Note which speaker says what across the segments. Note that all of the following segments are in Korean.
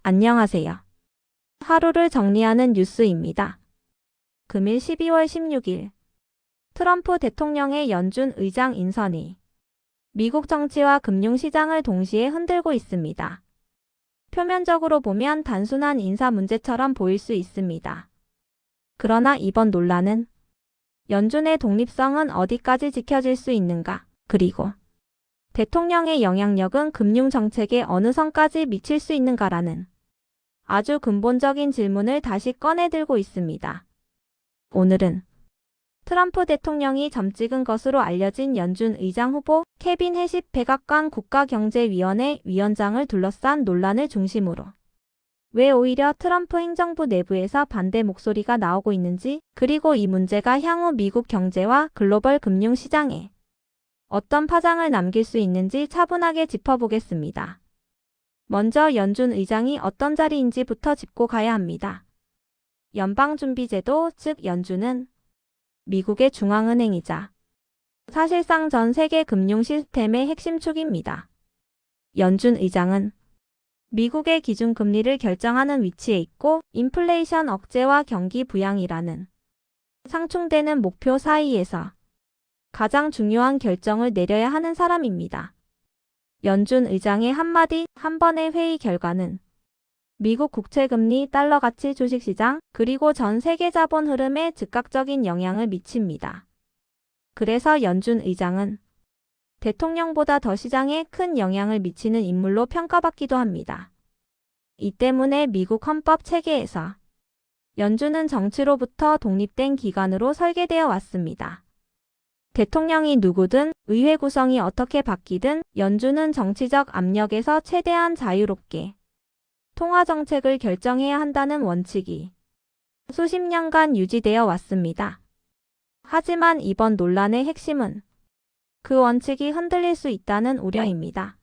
Speaker 1: 안녕하세요. 하루를 정리하는 뉴스입니다. 금일 12월 16일 트럼프 대통령의 연준 의장 인선이 미국 정치와 금융시장을 동시에 흔들고 있습니다. 표면적으로 보면 단순한 인사 문제처럼 보일 수 있습니다. 그러나 이번 논란은 연준의 독립성은 어디까지 지켜질 수 있는가, 그리고 대통령의 영향력은 금융정책에 어느 선까지 미칠 수 있는가라는 아주 근본적인 질문을 다시 꺼내들고 있습니다. 오늘은 트럼프 대통령이 점찍은 것으로 알려진 연준 의장 후보 케빈 해십 백악관 국가경제위원회 위원장을 둘러싼 논란을 중심으로 왜 오히려 트럼프 행정부 내부에서 반대 목소리가 나오고 있는지, 그리고 이 문제가 향후 미국 경제와 글로벌 금융시장에 어떤 파장을 남길 수 있는지 차분하게 짚어보겠습니다. 먼저 연준 의장이 어떤 자리인지부터 짚고 가야 합니다. 연방준비제도, 즉 연준은 미국의 중앙은행이자 사실상 전 세계 금융 시스템의 핵심 축입니다. 연준 의장은 미국의 기준금리를 결정하는 위치에 있고 인플레이션 억제와 경기 부양이라는 상충되는 목표 사이에서 가장 중요한 결정을 내려야 하는 사람입니다. 연준 의장의 한마디 한 번의 회의 결과는 미국 국채금리, 달러 가치 주식시장, 그리고 전 세계 자본 흐름에 즉각적인 영향을 미칩니다. 그래서 연준 의장은 대통령보다 더 시장에 큰 영향을 미치는 인물로 평가받기도 합니다. 이 때문에 미국 헌법 체계에서 연준은 정치로부터 독립된 기관으로 설계되어 왔습니다. 대통령이 누구든 의회 구성이 어떻게 바뀌든 연준은 정치적 압력에서 최대한 자유롭게 통화 정책을 결정해야 한다는 원칙이 수십 년간 유지되어 왔습니다. 하지만 이번 논란의 핵심은 그 원칙이 흔들릴 수 있다는 우려입니다.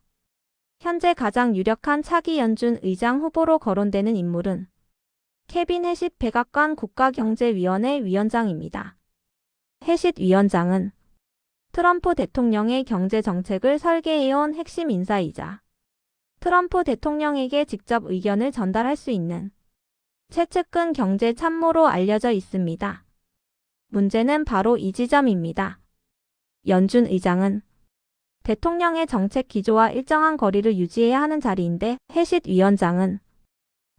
Speaker 1: 현재 가장 유력한 차기 연준 의장 후보로 거론되는 인물은 케빈 해십 백악관 국가경제위원회 위원장입니다. 해십 위원장은 트럼프 대통령의 경제정책을 설계해온 핵심 인사이자 트럼프 대통령에게 직접 의견을 전달할 수 있는 최측근 경제 참모로 알려져 있습니다. 문제는 바로 이 지점입니다. 연준 의장은 대통령의 정책 기조와 일정한 거리를 유지해야 하는 자리인데 해십 위원장은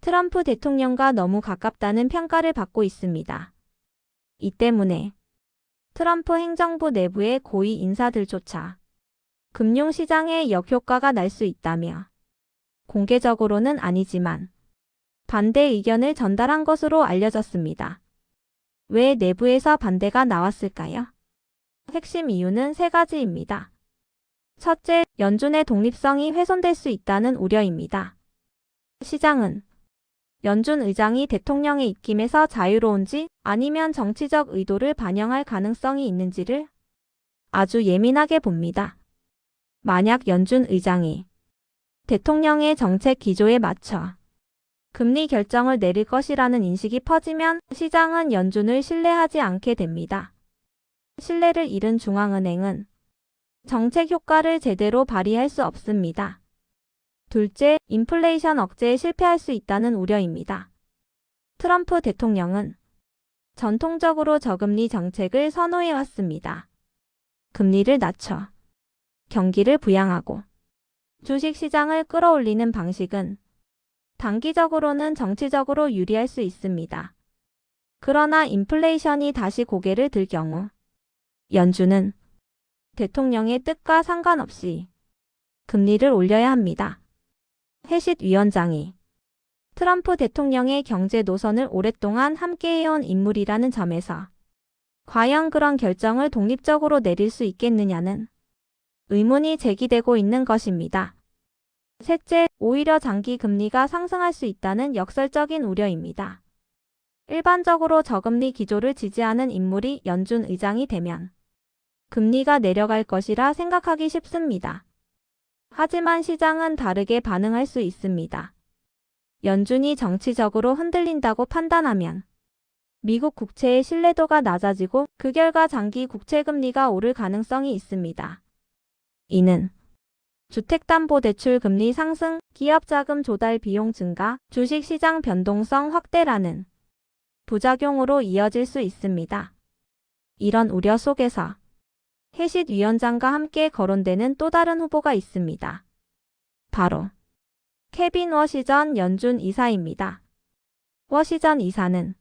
Speaker 1: 트럼프 대통령과 너무 가깝다는 평가를 받고 있습니다. 이 때문에 트럼프 행정부 내부의 고위 인사들조차 금융시장에 역효과가 날 수 있다며 공개적으로는 아니지만 반대 의견을 전달한 것으로 알려졌습니다. 왜 내부에서 반대가 나왔을까요? 핵심 이유는 세 가지입니다. 첫째, 연준의 독립성이 훼손될 수 있다는 우려입니다. 시장은 연준 의장이 대통령의 입김에서 자유로운지 아니면 정치적 의도를 반영할 가능성이 있는지를 아주 예민하게 봅니다. 만약 연준 의장이 대통령의 정책 기조에 맞춰 금리 결정을 내릴 것이라는 인식이 퍼지면 시장은 연준을 신뢰하지 않게 됩니다. 신뢰를 잃은 중앙은행은 정책 효과를 제대로 발휘할 수 없습니다. 둘째, 인플레이션 억제에 실패할 수 있다는 우려입니다. 트럼프 대통령은 전통적으로 저금리 정책을 선호해왔습니다. 금리를 낮춰 경기를 부양하고 주식시장을 끌어올리는 방식은 단기적으로는 정치적으로 유리할 수 있습니다. 그러나 인플레이션이 다시 고개를 들 경우 연준은 대통령의 뜻과 상관없이 금리를 올려야 합니다. 해십 위원장이 트럼프 대통령의 경제 노선을 오랫동안 함께해온 인물이라는 점에서 과연 그런 결정을 독립적으로 내릴 수 있겠느냐는 의문이 제기되고 있는 것입니다. 셋째, 오히려 장기 금리가 상승할 수 있다는 역설적인 우려입니다. 일반적으로 저금리 기조를 지지하는 인물이 연준 의장이 되면 금리가 내려갈 것이라 생각하기 쉽습니다. 하지만 시장은 다르게 반응할 수 있습니다. 연준이 정치적으로 흔들린다고 판단하면 미국 국채의 신뢰도가 낮아지고 그 결과 장기 국채 금리가 오를 가능성이 있습니다. 이는 주택담보대출 금리 상승, 기업자금 조달 비용 증가, 주식시장 변동성 확대라는 부작용으로 이어질 수 있습니다. 이런 우려 속에서 해싯 위원장과 함께 거론되는 또 다른 후보가 있습니다. 바로 케빈 워시전 연준 이사입니다. 워시전 이사는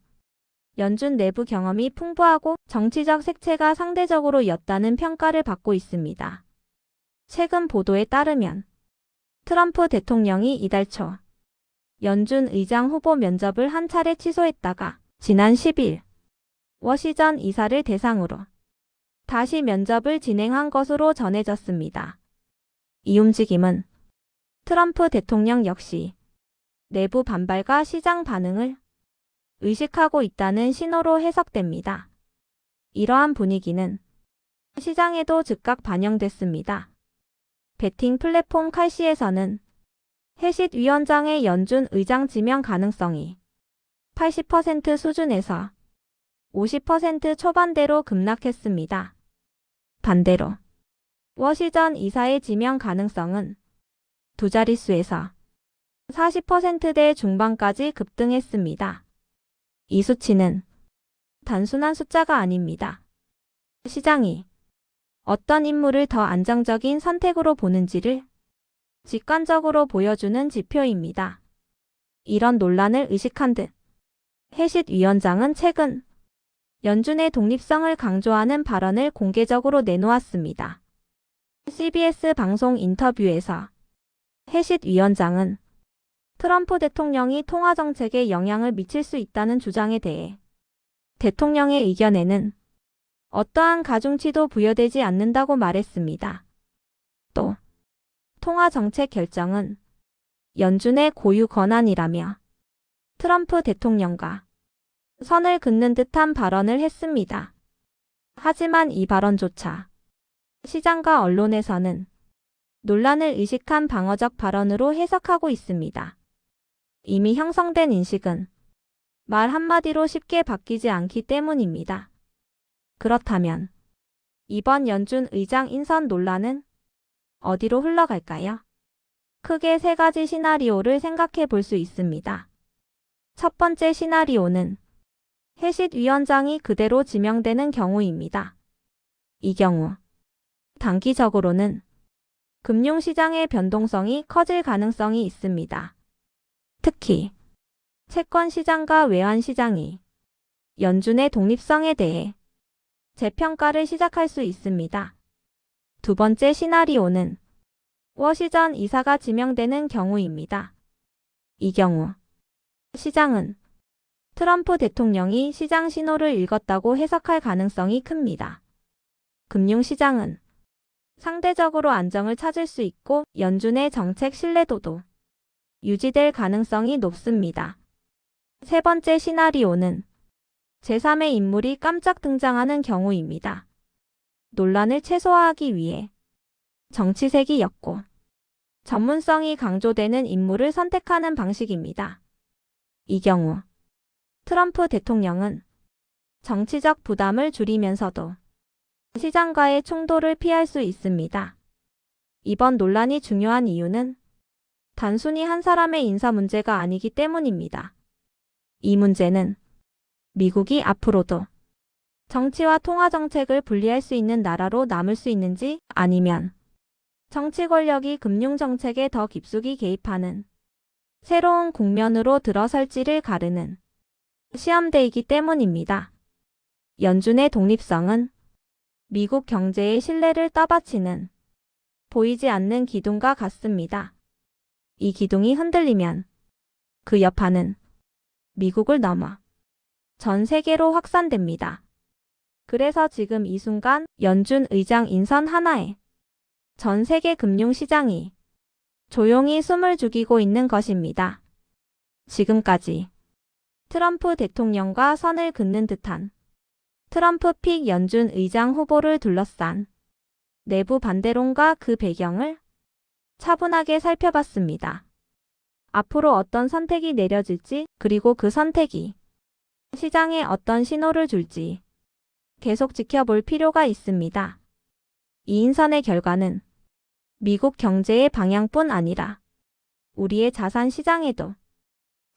Speaker 1: 연준 내부 경험이 풍부하고 정치적 색채가 상대적으로 옅다는 평가를 받고 있습니다. 최근 보도에 따르면 트럼프 대통령이 이달 초 연준 의장 후보 면접을 한 차례 취소했다가 지난 10일 워시전 이사를 대상으로 다시 면접을 진행한 것으로 전해졌습니다. 이 움직임은 트럼프 대통령 역시 내부 반발과 시장 반응을 의식하고 있다는 신호로 해석됩니다. 이러한 분위기는 시장에도 즉각 반영됐습니다. 베팅 플랫폼 칼시에서는 해싯 위원장의 연준 의장 지명 가능성이 80% 수준에서 50% 초반대로 급락했습니다. 반대로 워시전 이사의 지명 가능성은 두 자릿수에서 40%대 중반까지 급등했습니다. 이 수치는 단순한 숫자가 아닙니다. 시장이 어떤 인물을 더 안정적인 선택으로 보는지를 직관적으로 보여주는 지표입니다. 이런 논란을 의식한 듯 해싯 위원장은 최근 연준의 독립성을 강조하는 발언을 공개적으로 내놓았습니다. CBS 방송 인터뷰에서 해싯 위원장은 트럼프 대통령이 통화 정책에 영향을 미칠 수 있다는 주장에 대해 대통령의 의견에는 어떠한 가중치도 부여되지 않는다고 말했습니다. 또 통화 정책 결정은 연준의 고유 권한이라며 트럼프 대통령과 선을 긋는 듯한 발언을 했습니다. 하지만 이 발언조차 시장과 언론에서는 논란을 의식한 방어적 발언으로 해석하고 있습니다. 이미 형성된 인식은 말 한마디로 쉽게 바뀌지 않기 때문입니다. 그렇다면 이번 연준 의장 인선 논란은 어디로 흘러갈까요? 크게 세 가지 시나리오를 생각해 볼 수 있습니다. 첫 번째 시나리오는 해싯 위원장이 그대로 지명되는 경우입니다. 이 경우 단기적으로는 금융시장의 변동성이 커질 가능성이 있습니다. 특히 채권시장과 외환시장이 연준의 독립성에 대해 재평가를 시작할 수 있습니다. 두 번째 시나리오는 워시전 이사가 지명되는 경우입니다. 이 경우 시장은 트럼프 대통령이 시장 신호를 읽었다고 해석할 가능성이 큽니다. 금융시장은 상대적으로 안정을 찾을 수 있고 연준의 정책 신뢰도도 유지될 가능성이 높습니다. 세 번째 시나리오는 제3의 인물이 깜짝 등장하는 경우입니다. 논란을 최소화하기 위해 정치색이 옅고 전문성이 강조되는 인물을 선택하는 방식입니다. 이 경우 트럼프 대통령은 정치적 부담을 줄이면서도 시장과의 충돌을 피할 수 있습니다. 이번 논란이 중요한 이유는 단순히 한 사람의 인사 문제가 아니기 때문입니다. 이 문제는 미국이 앞으로도 정치와 통화 정책을 분리할 수 있는 나라로 남을 수 있는지 아니면 정치 권력이 금융 정책에 더 깊숙이 개입하는 새로운 국면으로 들어설지를 가르는 시험대이기 때문입니다. 연준의 독립성은 미국 경제의 신뢰를 떠받치는 보이지 않는 기둥과 같습니다. 이 기둥이 흔들리면 그 여파는 미국을 넘어 전 세계로 확산됩니다. 그래서 지금 이 순간 연준 의장 인선 하나에 전 세계 금융시장이 조용히 숨을 죽이고 있는 것입니다. 지금까지 트럼프 대통령과 선을 긋는 듯한 트럼프 픽 연준 의장 후보를 둘러싼 내부 반대론과 그 배경을 차분하게 살펴봤습니다. 앞으로 어떤 선택이 내려질지 그리고 그 선택이 시장에 어떤 신호를 줄지 계속 지켜볼 필요가 있습니다. 이 인선의 결과는 미국 경제의 방향뿐 아니라 우리의 자산 시장에도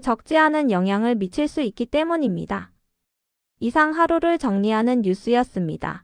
Speaker 1: 적지 않은 영향을 미칠 수 있기 때문입니다. 이상 하루를 정리하는 뉴스였습니다.